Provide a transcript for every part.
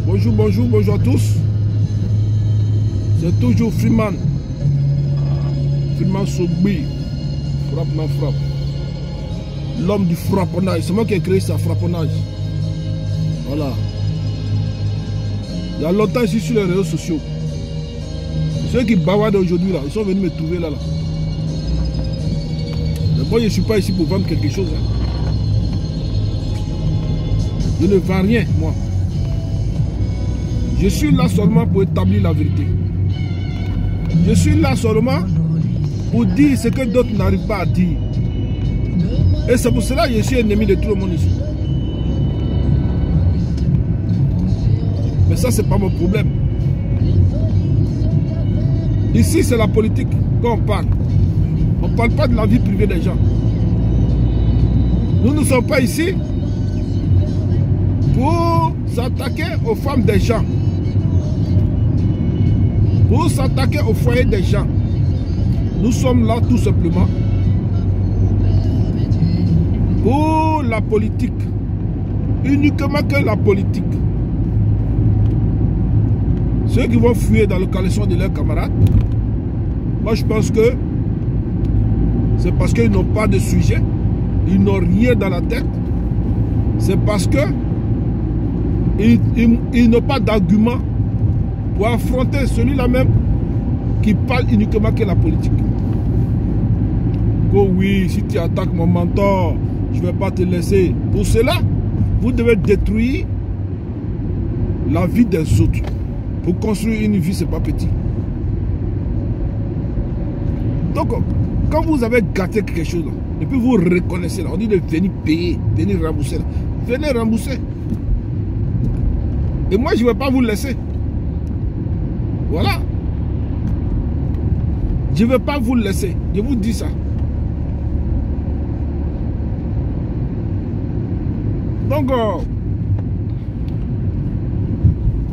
Bonjour, bonjour, bonjour à tous. C'est toujours Freeman. Freeman Sogbi. Frappe, non frappe. L'homme du frapponnage. C'est moi qui ai créé ça, frapponnage. Voilà. Il y a longtemps ici sur les réseaux sociaux. Ceux qui bavardent aujourd'hui là, ils sont venus me trouver là. Mais moi je ne suis pas ici pour vendre quelque chose. Je ne vends rien, moi. Je suis là seulement pour établir la vérité. Je suis là seulement pour dire ce que d'autres n'arrivent pas à dire. Et c'est pour cela que je suis ennemi de tout le monde ici. Mais ça, c'est pas mon problème. Ici, c'est la politique qu'on parle. On ne parle pas de la vie privée des gens. Nous ne sommes pas ici pour s'attaquer aux femmes des gens. Pour s'attaquer au foyer des gens. Nous sommes là tout simplement pour la politique. Uniquement que la politique. Ceux qui vont fuir dans le caleçon de leurs camarades, moi je pense que c'est parce qu'ils n'ont pas de sujet, ils n'ont rien dans la tête. C'est parce que ils n'ont pas d'argument pour affronter celui-là même qui parle uniquement que la politique. Oh oui, si tu attaques mon mentor, je ne vais pas te laisser. Pour cela, vous devez détruire la vie des autres. Pour construire une vie, ce n'est pas petit. Donc, quand vous avez gâté quelque chose, là, et puis vous reconnaissez, là, on dit de venir payer, venir rembourser. Là. Venez rembourser. Et moi, je ne vais pas vous laisser. Voilà. Je ne vais pas vous laisser. Je vous dis ça. Donc,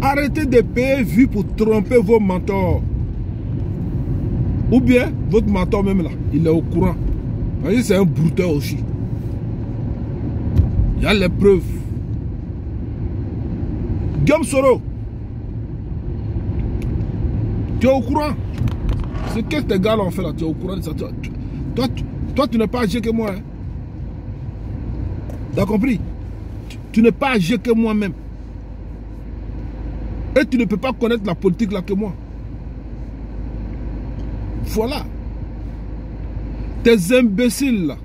arrêtez de payer vu pour tromper vos mentors. Ou bien, votre mentor même là, il est au courant. C'est un brouteur aussi. Il y a les preuves. Guillaume Soro, tu es au courant. Ce que tes gars ont fait là, tu es au courant de ça. Toi, tu n'es pas âgé que moi. Hein? Tu as compris? Tu n'es pas âgé que moi-même. Et tu ne peux pas connaître la politique là que moi. Voilà. Tes imbéciles là,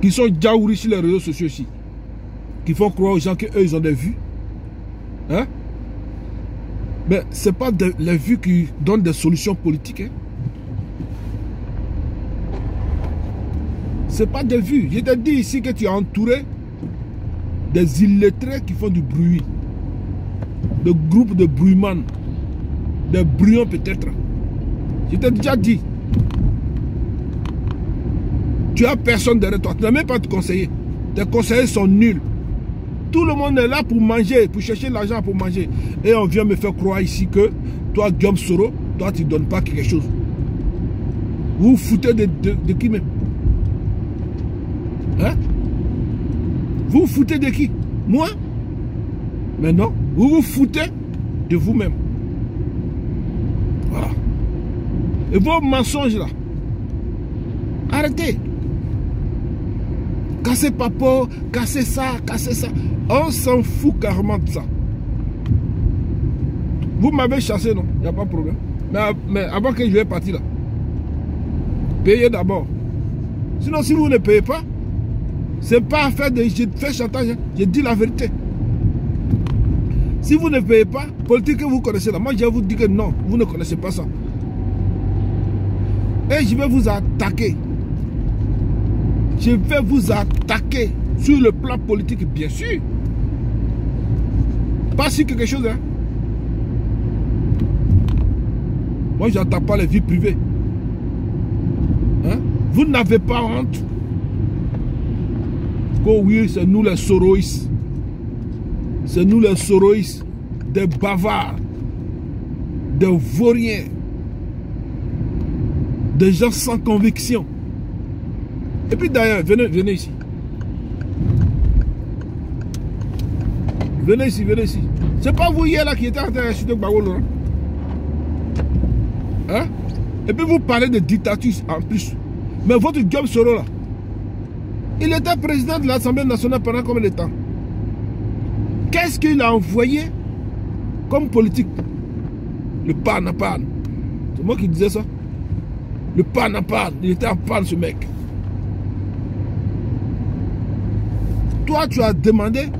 qui sont jaouris sur les réseaux sociaux ici, qui font croire aux gens qu'eux ils ont des vues. Hein? Mais ce n'est pas les vues qui donnent des solutions politiques. Hein? Ce n'est pas des vues. Je te dis ici que tu es entouré des illettrés qui font du bruit. De groupes de bruitman. Des bruyants peut-être. Je t'ai déjà dit. Tu n'as personne derrière toi. Tu n'as même pas de conseiller. Tes conseillers sont nuls. Tout le monde est là pour manger, pour chercher l'argent pour manger. Et on vient me faire croire ici que toi, Guillaume Soro, toi, tu ne donnes pas quelque chose. Vous vous foutez de qui même? Hein? Vous vous foutez de qui? Moi? Mais non, vous vous foutez de vous-même. Voilà. Et vos mensonges là, arrêtez. Cassez papa, cassez ça, cassez ça. On s'en fout carrément de ça. Vous m'avez chassé, non? Il n'y a pas de problème. Mais avant que je vais partir là, payez d'abord. Sinon, si vous ne payez pas, c'est pas affaire de faire chantage. Hein. Je dis la vérité. Si vous ne payez pas, politique que vous connaissez là, moi je vais vous dire que non, vous ne connaissez pas ça. Et je vais vous attaquer. Je vais vous attaquer sur le plan politique, bien sûr. Pas sur quelque chose, hein. Moi, je n'attaque pas les vies privées. Hein? Vous n'avez pas honte. Oh oui, c'est nous les Soroïs. C'est nous les Soroïs. Des bavards. Des vauriens. Des gens sans conviction. Et puis d'ailleurs, venez ici. Venez ici, venez ici. C'est pas vous hier là qui étiez en train d'insulter Gbagbo. Hein? Et puis vous parlez de dictature en plus. Mais votre Guillaume Soro là, il était président de l'Assemblée nationale pendant combien de temps? Qu'est-ce qu'il a envoyé comme politique? Le pan à pan. C'est moi qui disais ça. Le pan à pan. Il était en panne ce mec. Toi, tu as demandé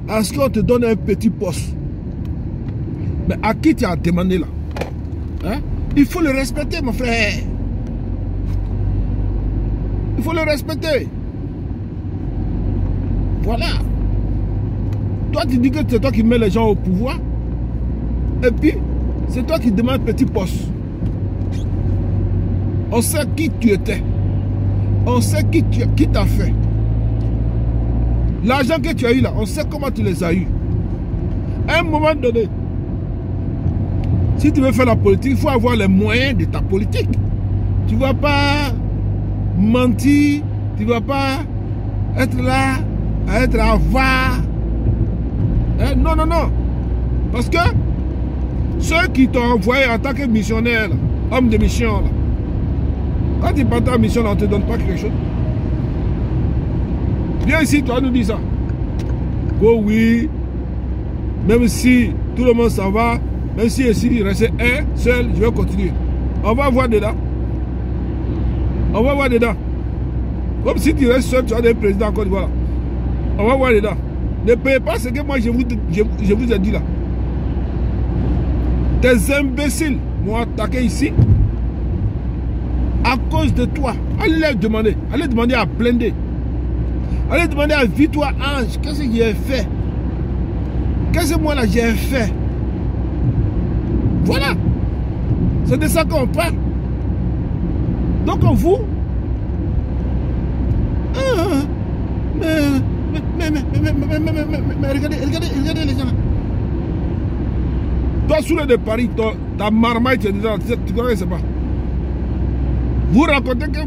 à ce qu'on te donne un petit poste. Mais à qui tu as demandé là? Hein? Il faut le respecter, mon frère. Il faut le respecter. Voilà. Toi, tu dis que c'est toi qui mets les gens au pouvoir. Et puis, c'est toi qui demandes petit poste. On sait qui tu étais. On sait qui t'a fait. L'argent que tu as eu là, on sait comment tu les as eu. À un moment donné, si tu veux faire la politique, il faut avoir les moyens de ta politique. Tu ne vas pas mentir, tu ne vas pas être là, à être avare. Hein? Non, non, non. Parce que ceux qui t'ont envoyé en tant que missionnaire, là, homme de mission, là, quand tu partes en mission, là, on ne te donne pas quelque chose. Viens ici, toi, nous dis ça. Oh oui, même si tout le monde s'en va, même si ici il reste un seul, je vais continuer. On va voir dedans. On va voir dedans. Comme si tu restes seul, tu as des présidents encore, voilà. On va voir dedans. Ne payez pas ce que moi je vous ai dit là. Des imbéciles m'ont attaqué ici à cause de toi. Allez demander à Blindé. Allez demander à Victoire Ange, qu'est-ce que j'ai fait? Qu'est-ce que moi là j'ai fait? Voilà. C'est de ça qu'on parle. Donc vous, mais regardez les gens là. Toi, sous le de Paris, ta marmaille, tu ne connais pas. Vous racontez que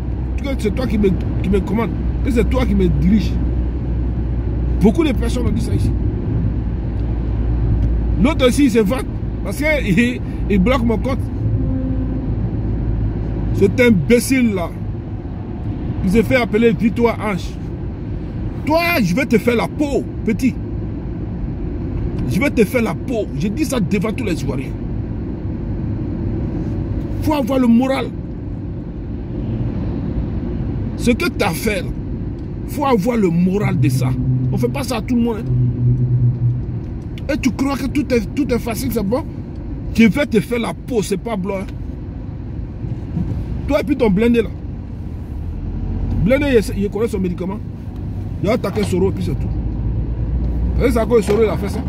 c'est toi qui me commande, que c'est toi qui me dirige. Beaucoup de personnes ont dit ça ici. L'autre aussi, il se vote parce qu'il bloque mon compte. Cet imbécile-là, qui se fait appeler Victoire Ange. Toi, je vais te faire la peau, petit. Je vais te faire la peau. Je dis ça devant tous les Ivoiriens. Il faut avoir le moral. Ce que tu as fait, il faut avoir le moral de ça. On ne fait pas ça à tout le monde. Hein. Et tu crois que tout est facile, c'est bon? Je vais te faire la peau, c'est pas blanc. Hein. Toi et puis ton Blindé là. Blindé, il connaît son médicament. Il a attaqué Soro et puis c'est tout. Et c'est à cause de Soro il a fait ça.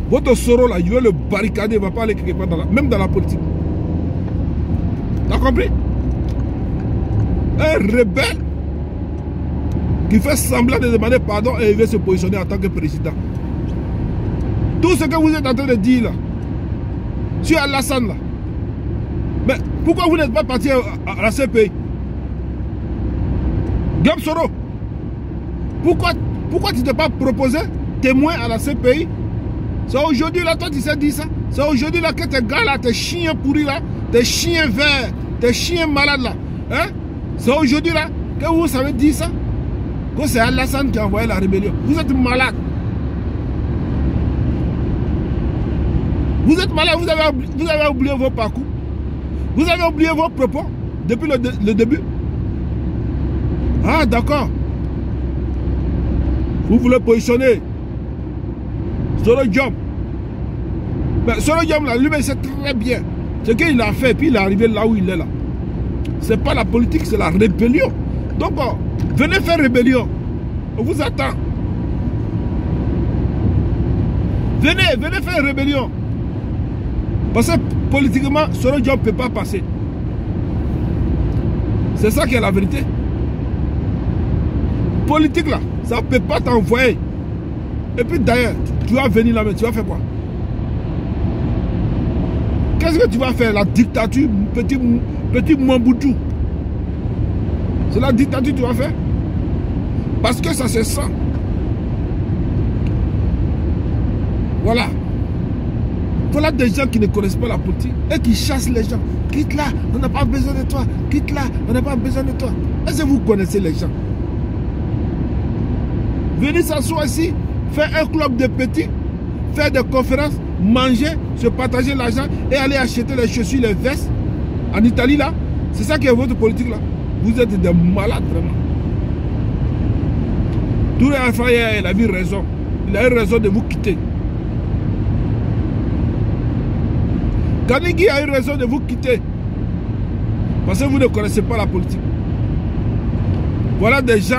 Votre Soro là, il veut le barricader, il ne va pas aller quelque part, même dans la politique. T'as compris? Un rebelle qui fait semblant de demander pardon et il veut se positionner en tant que président. Tout ce que vous êtes en train de dire là, sur Alassane là, mais pourquoi vous n'êtes pas parti à la CPI? Guillaume Soro, pourquoi tu ne t'es pas proposé témoin à la CPI? C'est aujourd'hui là, toi tu sais dire ça. C'est aujourd'hui là que tes gars là, tes chiens pourris là, tes chiens verts, tes chiens malades là, hein? C'est aujourd'hui là que vous savez dire ça. Que c'est Alassane qui a envoyé la rébellion. Vous êtes malade. Vous êtes malade, vous avez oublié vos parcours. Vous avez oublié vos propos depuis le début. Ah d'accord. Vous voulez positionner Soro Diom. Mais Soro Diom là, lui-même sait très bien ce qu'il a fait, puis il est arrivé là où il est là. C'est pas la politique, c'est la rébellion. Donc, venez faire rébellion. On vous attend. Venez faire rébellion. Parce que politiquement, Soro Diom ne peut pas passer. C'est ça qui est la vérité. Politique là, ça ne peut pas t'envoyer. Et puis d'ailleurs, tu vas venir là, mais tu vas faire quoi? Qu'est-ce que tu vas faire? La dictature, petit Mobutu. C'est la dictature que tu vas faire? Parce que ça se sent. Voilà. Voilà des gens qui ne connaissent pas la politique et qui chassent les gens. Quitte là, on n'a pas besoin de toi. Quitte là, on n'a pas besoin de toi. Est-ce que vous connaissez les gens? Venez s'asseoir ici, faire un club de petits, faire des conférences, manger, se partager l'argent et aller acheter les chaussures, les vestes. En Italie là, c'est ça qui est votre politique là. Vous êtes des malades vraiment. Touré Alpha, il a eu raison. Il a eu raison de vous quitter. Kanigui a eu raison de vous quitter. Parce que vous ne connaissez pas la politique. Voilà des gens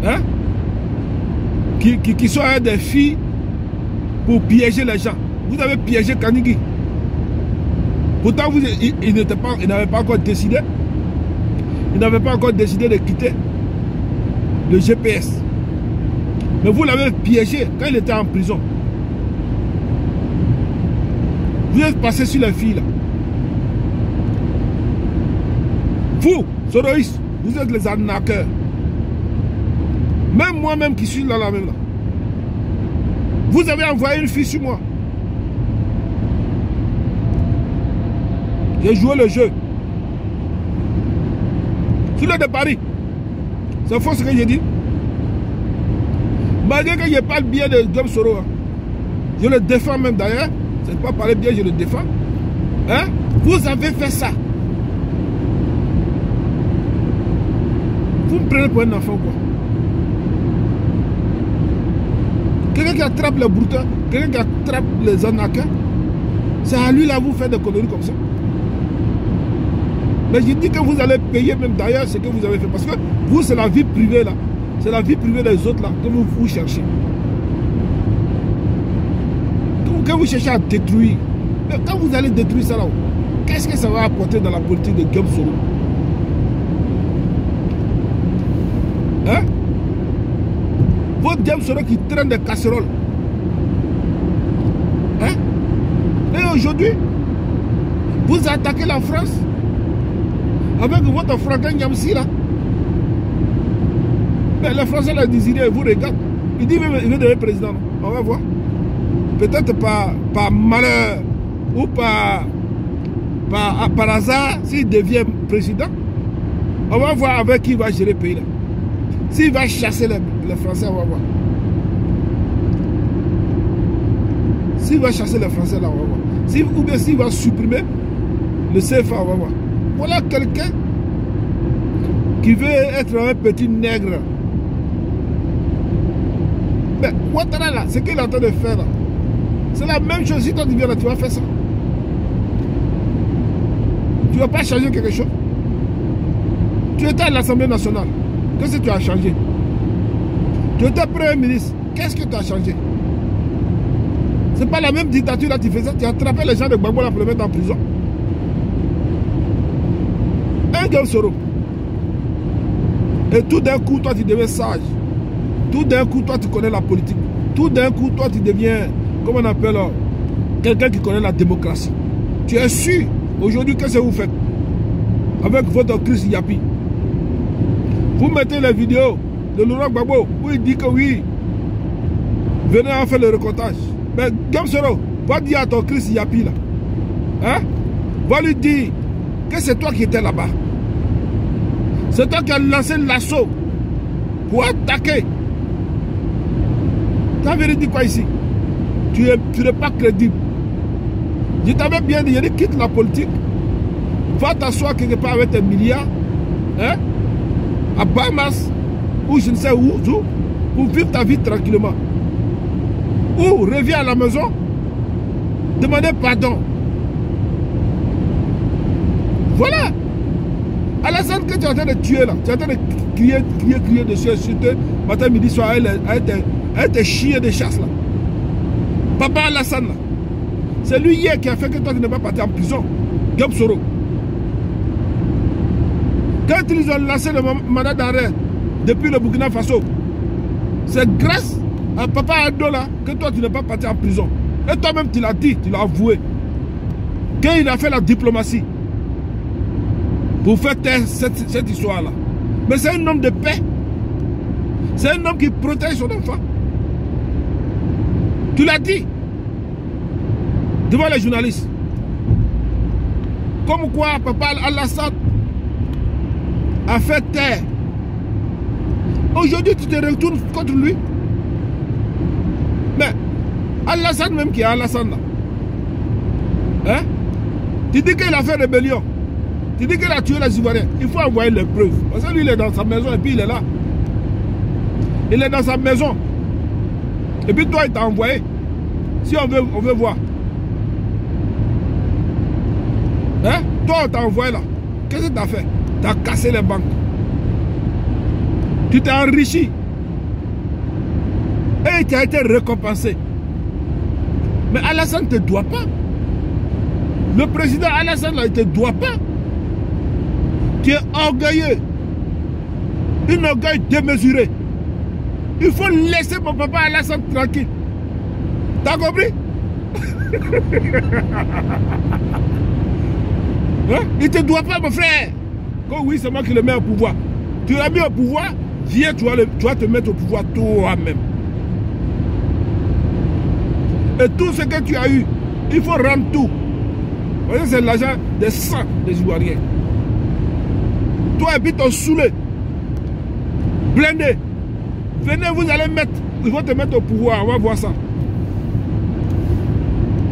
hein, qui sont des filles pour piéger les gens. Vous avez piégé Kanigui. Pourtant, il n'avait pas encore décidé. Il n'avait pas encore décidé de quitter le GPS. Mais vous l'avez piégé quand il était en prison. Vous êtes passé sur les filles là. Vous, Soroïs, vous êtes les arnaqueurs. Même moi-même qui suis là, même là. Vous avez envoyé une fille sur moi. J'ai joué le jeu. Sur le de Paris. C'est faux ce que j'ai dit. Malgré que je parle bien de Job Soro. Hein. Je le défends même d'ailleurs. C'est pas parler bien, je le défends. Hein? Vous avez fait ça. Vous me prenez pour un enfant quoi. Quelqu'un qui attrape les brouteurs, quelqu'un qui attrape les arnaqueurs, c'est à lui là vous faites des conneries comme ça. Mais je dis que vous allez payer même d'ailleurs ce que vous avez fait. Parce que vous, c'est la vie privée là. C'est la vie privée des autres là que vous cherchez. Que vous cherchez à détruire. Mais quand vous allez détruire ça là, qu'est-ce que ça va apporter dans la politique de Job Soro? Hein? Votre Job Soro qui traîne des casseroles. Hein? Et aujourd'hui, vous attaquez la France avec votre Franklin Nyamsi là. Mais les Français le désirent, vous regardent. Il dit il veut devenir président. On va voir. Peut-être par malheur ou par hasard, s'il devient président, on va voir avec qui il va gérer le pays là. S'il va chasser les Français, on va voir. S'il va chasser les Français là, on va voir. Ou bien s'il va supprimer le CFA, on va voir. Voilà quelqu'un qui veut être un petit nègre. Mais Ouattara là, ce qu'il est en train de faire là, c'est la même chose. Si toi tu viens là, tu vas faire ça. Tu ne vas pas changer quelque chose. Tu étais à l'Assemblée nationale. Qu'est-ce que tu as changé? Tu étais Premier ministre. Qu'est-ce que tu as changé? Ce n'est pas la même dictature là que tu faisais. Tu as attrapé les gens de Gbagbo là pour les mettre en prison. Un Job Soro. Et tout d'un coup, toi tu deviens sage. Tout d'un coup, toi tu connais la politique. Tout d'un coup, toi tu deviens, comment on appelle, quelqu'un qui connaît la démocratie. Tu es sûr. Aujourd'hui, qu'est-ce que vous faites avec votre Chris Yapi? Vous mettez les vidéos de Laurent Gbagbo où il dit que oui, venez en faire le recomptage. Mais Job Soro, va dire à ton Chris Yapi là, hein? Va lui dire que c'est toi qui étais là-bas. C'est toi qui as lancé l'assaut pour attaquer. Tu avais dit quoi ici? Tu n'es pas crédible. Je t'avais bien dit, quitte la politique. Va t'asseoir quelque part avec tes milliards. Hein? À Bahamas. Ou je ne sais où. Pour vivre ta vie tranquillement. Ou reviens à la maison. Demandez pardon. Voilà. Alassane que tu es en train de tuer là. Tu es en train de crier dessus, insulter. Matin, midi, soir, avec tes chiens de chasse là. Papa Alassane là. C'est lui hier qui a fait que toi tu n'es pas parti en prison. Job Soro. Quand ils ont lancé le mandat d'arrêt depuis le Burkina Faso, c'est grâce à Papa Ado là que toi tu n'es pas parti en prison. Et toi-même tu l'as dit, tu l'as avoué. Qu'il a fait la diplomatie pour faire taire cette histoire là. Mais c'est un homme de paix. C'est un homme qui protège son enfant. Tu l'as dit devant les journalistes. Comme quoi Papa Alassane a fait taire. Aujourd'hui, tu te retournes contre lui. Mais Alassane même qui est Alassane là. Hein? Tu dis qu'il a fait rébellion. Tu dis qu'il a tué les Ivoiriens. Il faut envoyer les preuves. Parce que lui, il est dans sa maison et puis il est là. Il est dans sa maison. Et puis toi, il t'a envoyé. Si on veut voir. Hein? Toi, on t'a envoyé là. Qu'est-ce que tu as fait? Tu as cassé les banques. Tu t'es enrichi. Et tu as été récompensé. Mais Alassane ne te doit pas. Le président Alassane là, il ne te doit pas. Tu es orgueilleux. Un orgueil démesuré. Il faut laisser mon papa Alassane tranquille. T'as compris? Hein? Il ne te doit pas, mon frère. Oh oui, c'est moi qui le mets au pouvoir. Tu l'as mis au pouvoir, viens, tu vas te mettre au pouvoir toi-même. Et tout ce que tu as eu, il faut rendre tout. C'est l'argent des sangs des Ivoiriens. Toi et puis ton saoulé, blindé. Venez, vous allez mettre, ils vont te mettre au pouvoir, on va voir ça.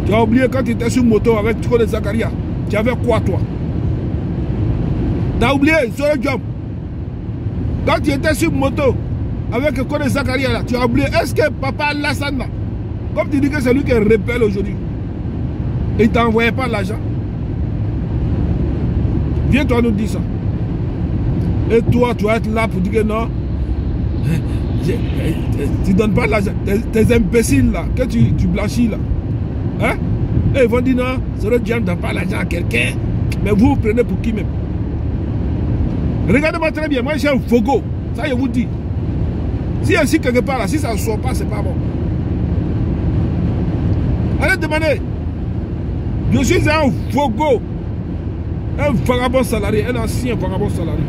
Tu as oublié quand tu étais sur moto avec Kone Zakaria. Tu avais quoi toi? Tu as oublié Soro Diom. Quand tu étais sur moto avec Kone Zakaria là, tu as oublié. Est-ce que Papa Alassane là, comme tu dis que c'est lui qui est rebelle aujourd'hui, il ne t'envoyait pas l'argent? Viens-toi nous dire ça. Et toi, tu vas être là pour dire que non. Tu ne donnes pas l'argent. Tes imbéciles là, que tu blanchis là. Hein? Et ils vont dire non, Soro Diom ne donne pas l'argent à quelqu'un. Mais vous prenez pour qui même? Regardez-moi très bien, moi j'ai un fogo. Ça je vous dis. Si ainsi quelque part là, si ça ne sort pas, c'est pas bon. Allez demander. Je suis un fogo. Un vagabond salarié, un ancien vagabond salarié.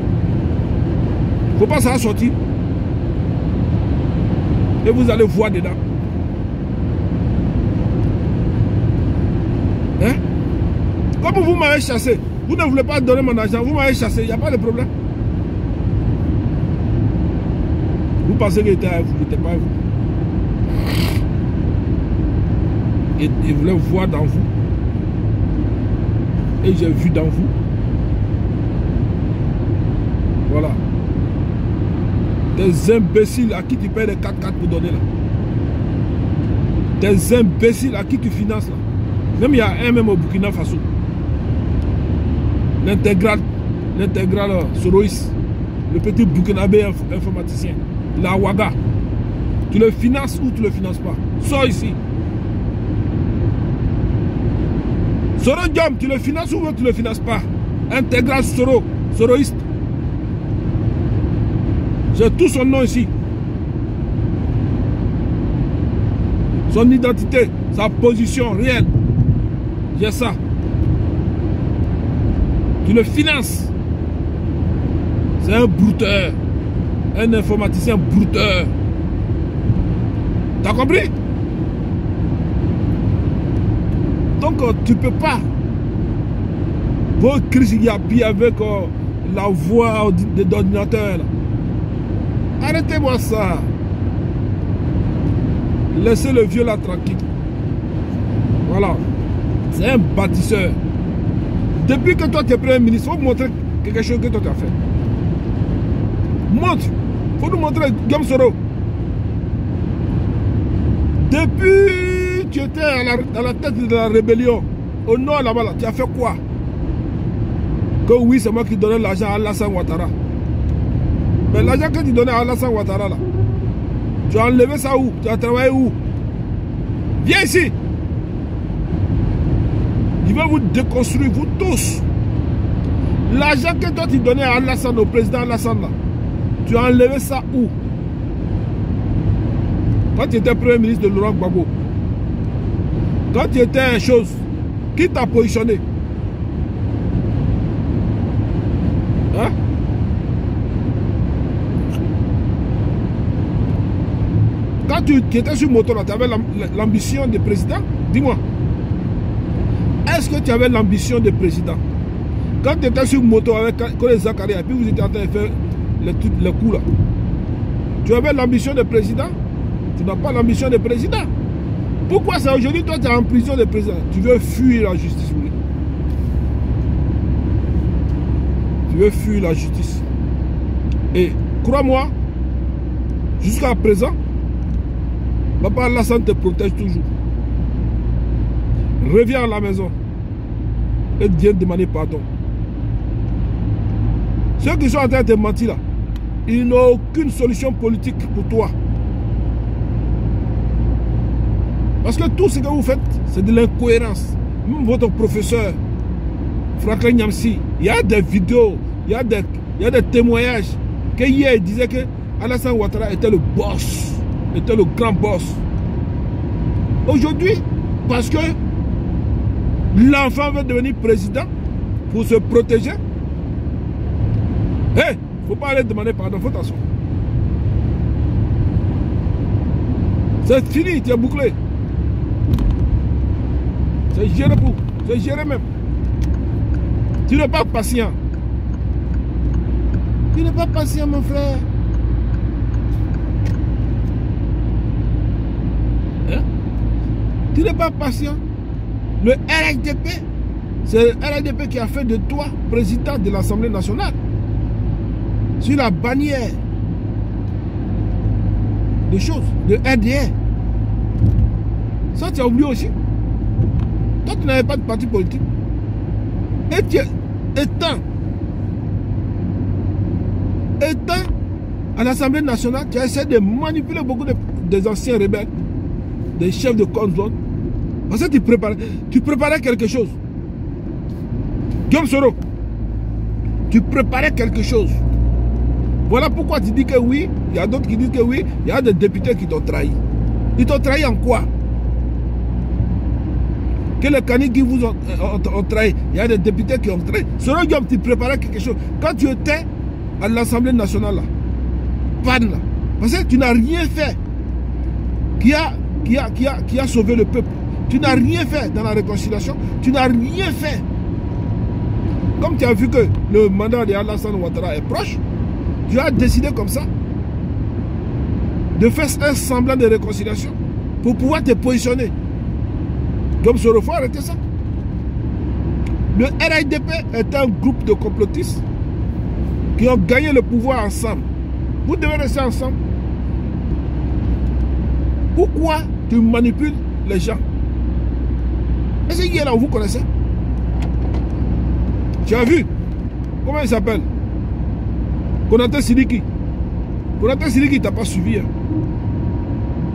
Il ne faut pas ça sortir. Et vous allez voir dedans. Hein? Comme vous m'avez chassé, vous ne voulez pas donner mon argent, vous m'avez chassé, il n'y a pas de problème. Vous pensez qu'il était à vous, il n'était pas à vous. Et il voulait voir dans vous. Et j'ai vu dans vous. Voilà. Des imbéciles à qui tu payes les 4x4 pour donner là. Des imbéciles à qui tu finances là. Même il y a un même au Burkina Faso. L'intégral Soroïs. Le petit Burkinabé informaticien. La Ouaga. Tu le finances ou tu le finances pas. Sors ici. Soro Diom, tu le finances ou tu le finances pas. Intégral Soroïste. J'ai tout son nom ici. Son identité, sa position réelle. J'ai ça. Tu le finances. C'est un brouteur. Un informaticien brouteur. T'as compris? Donc tu ne peux pas. Vos crises il y a avec la voix d'ordinateur. Arrêtez-moi ça. Laissez le vieux là tranquille. Voilà. C'est un bâtisseur. Depuis que toi tu es premier ministre, il faut montrer quelque chose que toi tu as fait. Montre. Il faut nous montrer Guillaume Soro. Depuis que tu étais à la tête de la rébellion, au nord là-bas, tu as fait quoi? Que oui, c'est moi qui donnais l'argent à Alassane Ouattara. Mais l'argent que tu donnais à Alassane Ouattara là, tu as enlevé ça où? Tu as travaillé où? Viens ici. Il va vous déconstruire, vous tous. L'argent que toi tu donnais à Alassane, au président Alassane là, tu as enlevé ça où? Quand tu étais premier ministre de Laurent Gbagbo, quand tu étais chose, qui t'a positionné? Hein? Quand Quand tu étais sur moto, tu avais l'ambition de président. Dis-moi. Est-ce que tu avais l'ambition de président? Quand tu étais sur moto avec les Zakaria, et puis vous étiez en train de faire le coup là. Tu avais l'ambition de président? Tu n'as pas l'ambition de président. Pourquoi ça aujourd'hui, toi, tu es en prison de président? Tu veux fuir la justice, oui. Tu veux fuir la justice. Et crois-moi, jusqu'à présent, Papa Alassane te protège toujours. Reviens à la maison et viens demander pardon. Ceux qui sont en train de te mentir là, ils n'ont aucune solution politique pour toi. Parce que tout ce que vous faites, c'est de l'incohérence. Même votre professeur, Franklin Nyamsi, il y a des vidéos, il y a des témoignages que hier il disait que Alassane Ouattara était le boss, était le grand boss. Aujourd'hui, parce que l'enfant veut devenir président pour se protéger, il ne faut pas aller demander pardon, faut attention. C'est fini, tu es bouclé. C'est géré pour, c'est géré même. Tu n'es pas patient. Tu n'es pas patient, mon frère. Hein? Tu n'es pas patient. Le RHDP, c'est le RHDP qui a fait de toi président de l'Assemblée nationale. Sur la bannière des choses, de RDR. Ça, tu as oublié aussi. Toi, tu n'avais pas de parti politique. Et tu étant à l'Assemblée nationale, tu as essayé de manipuler beaucoup des anciens rebelles, des chefs de contrôle. Parce que tu préparais quelque chose. Guillaume Soro, tu préparais quelque chose. Voilà pourquoi tu dis que oui, il y a d'autres qui disent que oui, il y a des députés qui t'ont trahi. Ils t'ont trahi en quoi? Que les canis qui vous ont trahi, il y a des députés qui ont trahi. Selon Guillaume, tu préparais quelque chose. Quand tu étais à l'Assemblée nationale, là, panne là, parce que tu n'as rien fait qui a sauvé le peuple. Tu n'as rien fait dans la réconciliation. Tu n'as rien fait. Comme tu as vu que le mandat de Alassane Ouattara est proche, tu as décidé comme ça de faire un semblant de réconciliation pour pouvoir te positionner. Comme il faut arrêter ça. Le RHDP est un groupe de complotistes qui ont gagné le pouvoir ensemble. Vous devez rester ensemble. Pourquoi tu manipules les gens? Est-ce qu'il y a là où vous connaissez? Tu as vu? Comment il s'appelle? Konaté Sidiki. Konaté Sidiki, il t'a pas suivi. Hein?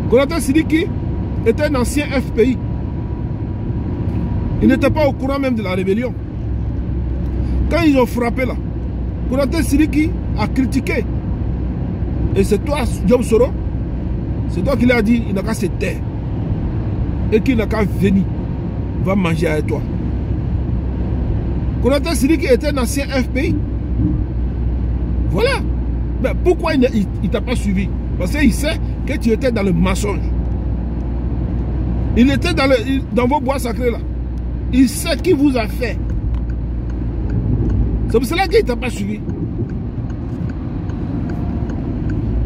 Konaté Sidiki était un ancien FPI. Il n'était pas au courant même de la rébellion. Quand ils ont frappé là, Konaté Sidiki a critiqué. Et c'est toi, Guillaume Soro, c'est toi qui lui as dit, il n'a qu'à se taire. Et qu'il n'a qu'à venir. Il va manger avec toi. Konaté Sidiki était un ancien FPI. Voilà. Mais pourquoi il ne t'a pas suivi? Parce qu'il sait que tu étais dans le mensonge. Il était dans vos bois sacrés là. Il sait qui vous a fait. C'est pour cela qu'il ne t'a pas suivi.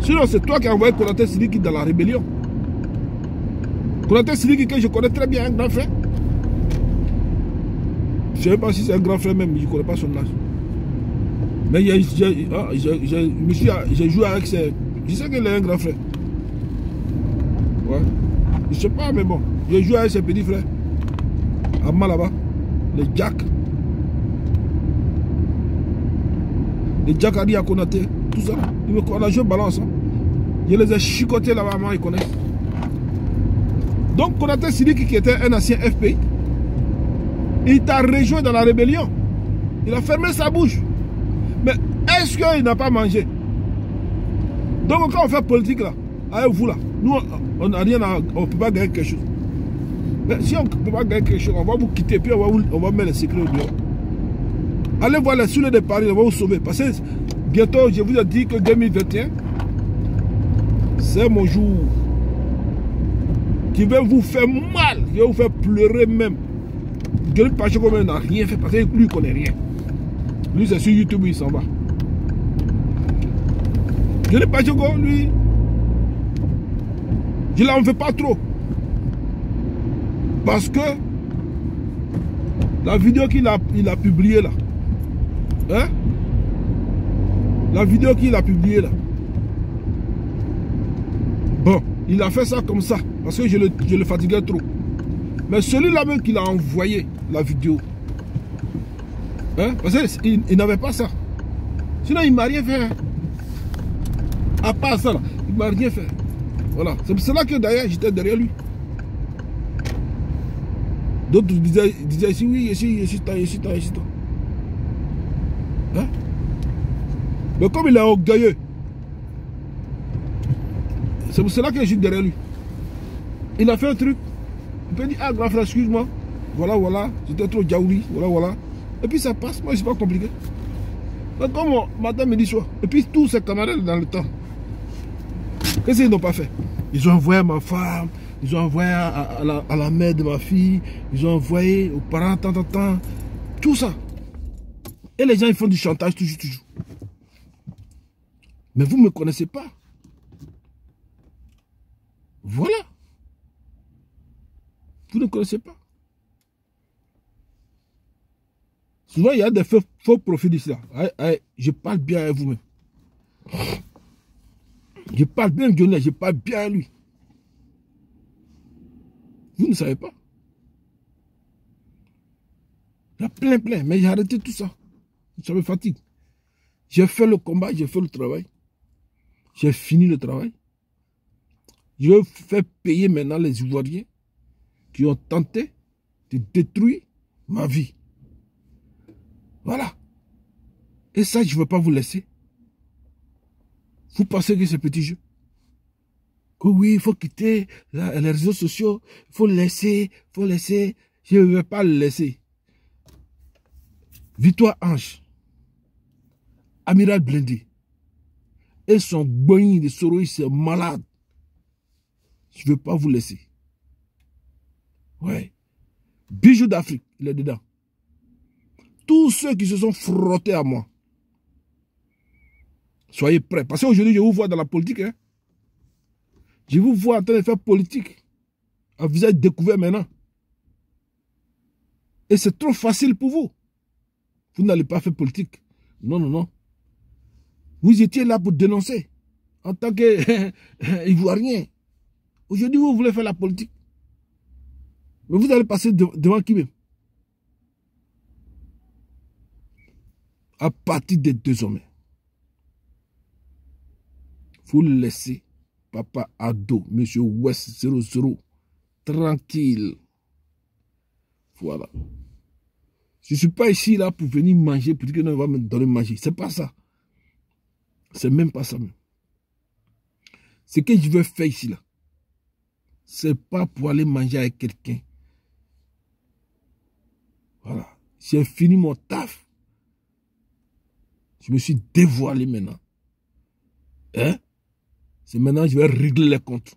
Sinon, c'est toi qui as envoyé Konaté Sidiki dans la rébellion. Konaté Sidiki, que je connais très bien, un grand frère. Je ne sais pas si c'est un grand frère même, je ne connais pas son âge. Mais j'ai joué avec ses... Je sais qu'il est un grand frère. Ouais. Je ne sais pas, mais bon. J'ai joué avec ses petits frères. À Malaba. Les Jack. Les Jack a dit à Konaté. Tout ça. On a joué balance. Hein. Je les ai chicotés là-bas, ils connaissent. Donc Konaté Sidiki, qui était un ancien FPI, il t'a rejoint dans la rébellion. Il a fermé sa bouche. Mais est-ce qu'il n'a pas mangé? Donc quand on fait politique là, avec vous là, nous on n'a rien à... On ne peut pas gagner quelque chose. Mais si on ne peut pas gagner quelque chose, on va vous quitter, puis on va mettre les secrets au dehors. Allez voir les soulets de Paris, on va vous sauver. Parce que bientôt, je vous ai dit que 2021, c'est mon jour. qui veut vous faire mal, qui veut vous faire pleurer même. Gueule Pachoko n'a rien fait parce que lui il connaît rien. Lui c'est sur YouTube, il s'en va. Gueule Pachoko, lui, je l'en veux pas trop. Parce que la vidéo qu'il a publiée là, hein? La vidéo qu'il a publiée là, bon, il a fait ça comme ça, parce que je le fatiguais trop. Mais celui-là même qu'il a envoyé la vidéo, hein? Parce qu'il n'avait pas ça. Sinon, il ne m'a rien fait. Hein? À part ça, là, il ne m'a rien fait. Voilà. C'est pour cela que d'ailleurs, j'étais derrière lui. D'autres disaient ici, oui, ici, toi. Hein? Mais comme il est orgueilleux, c'est pour cela que je suis derrière lui. Il a fait un truc. Il peut dire, ah, grand frère, excuse-moi. Voilà, j'étais trop jaouli. Voilà. Et puis ça passe. Moi, c'est pas compliqué. Mais comme matin, midi, soir. Et puis tous ces camarades dans le temps. Qu'est-ce qu'ils n'ont pas fait? Ils ont envoyé à ma femme. Ils ont envoyé à la mère de ma fille. Ils ont envoyé aux parents, tant. Tout ça. Et les gens, ils font du chantage toujours. Mais vous ne me connaissez pas. Voilà. Vous ne connaissez pas. Souvent, il y a des faux profils ici. Je parle bien à vous-même. Je parle bien de Johnny, je parle bien à lui. Vous ne savez pas. Il y a plein. Mais j'ai arrêté tout ça. Ça me fatigue. J'ai fait le combat, j'ai fait le travail. J'ai fini le travail. Je vais faire payer maintenant les Ivoiriens qui ont tenté de détruire ma vie. Voilà. Et ça, je ne veux pas vous laisser. Vous pensez que c'est petit jeu? Que oui, il faut quitter les réseaux sociaux. Il faut laisser. Je ne vais pas le laisser. Victoire Ange, Amiral Blindé, et son boing de Soro, c'est malade. Je ne veux pas vous laisser. Ouais. Bijou d'Afrique, il est dedans. Tous ceux qui se sont frottés à moi, soyez prêts. Parce qu'aujourd'hui, je vous vois dans la politique. Hein. Je vous vois en train de faire politique. Un visage découvert maintenant. Et c'est trop facile pour vous. Vous n'allez pas faire politique. Non. Vous étiez là pour dénoncer. En tant qu'Ivoirien. Aujourd'hui, vous voulez faire la politique. Mais vous allez passer devant qui même? À partir des désormais, vous laissez Papa Ado, Monsieur West 00, tranquille. Voilà. Je ne suis pas ici là pour venir manger, pour dire que non, on va me donner manger. C'est pas ça. C'est même pas ça même. Ce que je veux faire ici là, c'est pas pour aller manger avec quelqu'un. Voilà. J'ai fini mon taf. Je me suis dévoilé maintenant. Hein? C'est maintenant que je vais régler les comptes.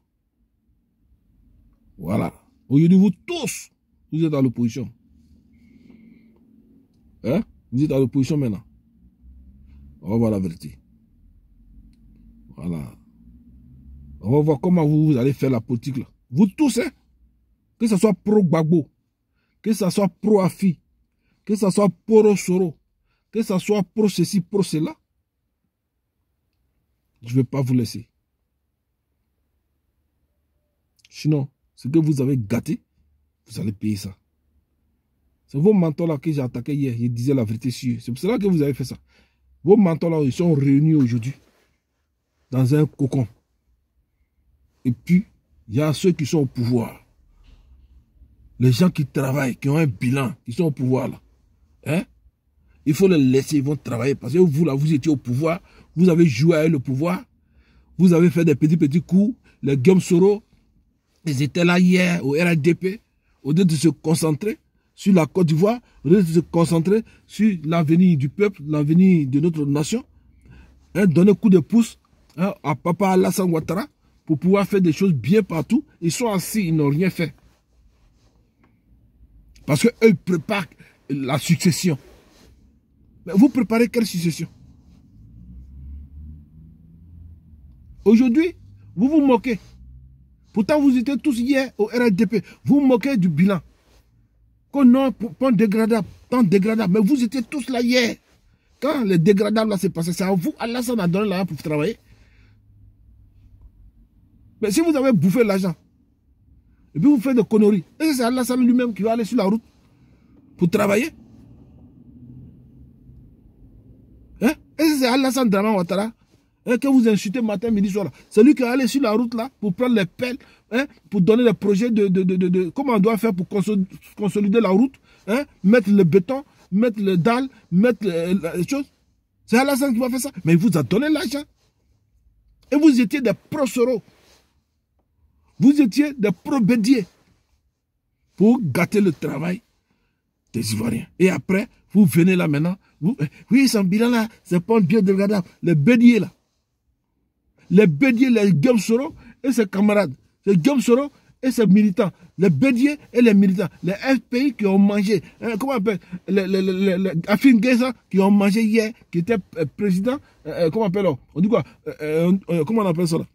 Voilà. Aujourd'hui, vous tous, vous êtes à l'opposition. Hein? Vous êtes à l'opposition maintenant. On va voir la vérité. Voilà. On va voir comment vous allez faire la politique là. Vous tous, hein? Que ce soit pro-Gbagbo, que ce soit pro-Afi, que ce soit pro-Soro, que ce soit pro-ceci, pro-cela, je ne vais pas vous laisser. Sinon, ce que vous avez gâté, vous allez payer ça. C'est vos mentors là que j'ai attaqué hier. Je disais la vérité sur eux. C'est pour cela que vous avez fait ça. Vos mentors là, ils sont réunis aujourd'hui dans un cocon. Et puis, il y a ceux qui sont au pouvoir. Les gens qui travaillent, qui ont un bilan, qui sont au pouvoir là. Hein? Il faut les laisser, ils vont travailler. Parce que vous là, vous étiez au pouvoir. Vous avez joué avec le pouvoir. Vous avez fait des petits coups. Les Guillaume Soro, ils étaient là hier au RDP. Au lieu de se concentrer sur la Côte d'Ivoire, au lieu de se concentrer sur l'avenir du peuple, l'avenir de notre nation, hein, donner un coup de pouce, hein, à Papa Alassane Ouattara pour pouvoir faire des choses bien partout. Ils sont assis, ils n'ont rien fait. Parce qu'eux préparent la succession. Mais vous préparez quelle succession? Aujourd'hui, vous vous moquez. Pourtant, vous étiez tous hier au RDP. Vous vous moquez du bilan. Qu'on non, pas dégradable, tant dégradable. Mais vous étiez tous là hier. Quand les dégradables là s'est passé, c'est à vous, Alassane a donné l'argent pour travailler. Mais si vous avez bouffé l'argent, et puis vous faites des conneries, et c'est Alassane lui-même qui va aller sur la route pour travailler. Hein? Et c'est Alassane Draman Ouattara que vous insultez matin, midi, soir. C'est lui qui va aller sur la route là pour prendre les pelles, hein, pour donner des projets de comment on doit faire pour consolider la route, hein, mettre le béton, mettre le dalle, mettre les choses. C'est Alassane qui va faire ça. Mais il vous a donné l'argent. Et vous étiez des pro-Soro. Vous étiez des pro-Bédier pour gâter le travail des Ivoiriens. Et après, vous venez là maintenant. Vous, oui, son bilan là, c'est pas bien dégradable. Les Bédier là. Les Bédier, les Guillaume Soro et ses camarades. C'est Guillaume Soro et ses militants. Les Bédier et les militants. Les FPI qui ont mangé. Comment on appelle? Les Afin Gueza qui ont mangé hier, qui était président. Comment on appelle? On dit quoi? Comment on appelle ça là?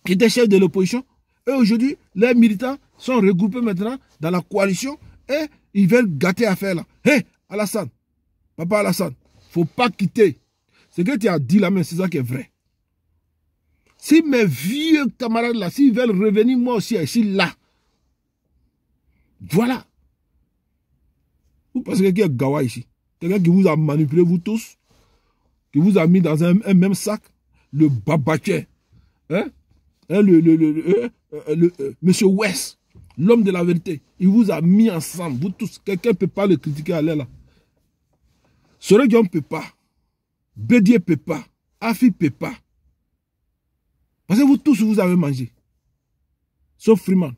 Qui était chef de l'opposition. Et aujourd'hui, les militants sont regroupés maintenant dans la coalition et ils veulent gâter l'affaire là. Hé, Alassane, papa Alassane, faut pas quitter. Ce que tu as dit là, mais c'est ça qui est vrai. Si mes vieux camarades là, s'ils veulent revenir moi aussi ici là, voilà. Vous pensez qu'il y a Gawa ici? Quelqu'un qui vous a manipulé vous tous, qui vous a mis dans un même sac, le babaché, hein? Monsieur West, l'homme de la vérité, il vous a mis ensemble, vous tous, quelqu'un ne peut pas le critiquer à l'air là. Soregion ne peut pas, Bédier ne peut pas, Afi ne peut pas. Parce que vous tous, vous avez mangé. Sauf Freeman.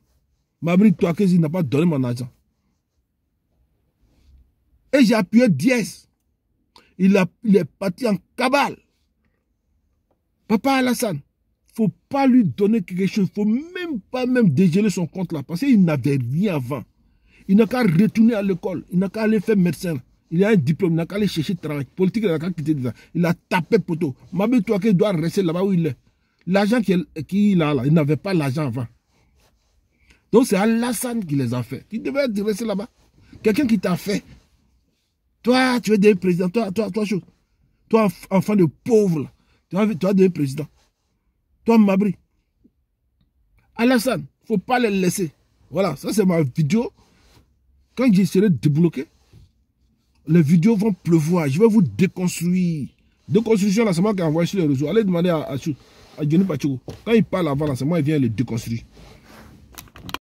Mabri Touakezi n'a pas donné mon argent. Et j'ai appuyé Diaz. Il est parti en cabale. Papa Alassane, il ne faut pas lui donner quelque chose. Il ne faut même pas dégeler son compte là. Parce qu'il n'avait rien avant. Il n'a qu'à retourner à l'école. Il n'a qu'à aller faire médecin. Il a un diplôme. Il n'a qu'à aller chercher travail. Politique, il n'a qu'à quitter déjà. Il a tapé poteau. Mabri Touakezi doit rester là-bas où il est. L'argent qu'il a là, il n'avait pas l'argent avant. Donc c'est Alassane qui les a fait. Tu devais rester là-bas. Quelqu'un qui t'a fait. Toi, tu es devenu président. Toi, enfant de pauvre, là. Tu vas devenir président. Toi, Mabri. Alassane, il ne faut pas les laisser. Voilà, ça c'est ma vidéo. Quand je serai débloqué, les vidéos vont pleuvoir. Je vais vous déconstruire. Déconstruction, là, c'est moi qui ai envoyé sur les réseaux. Allez demander à Johnny Pacheco. Quand il parle avant, là, c'est moi qui viens le déconstruire.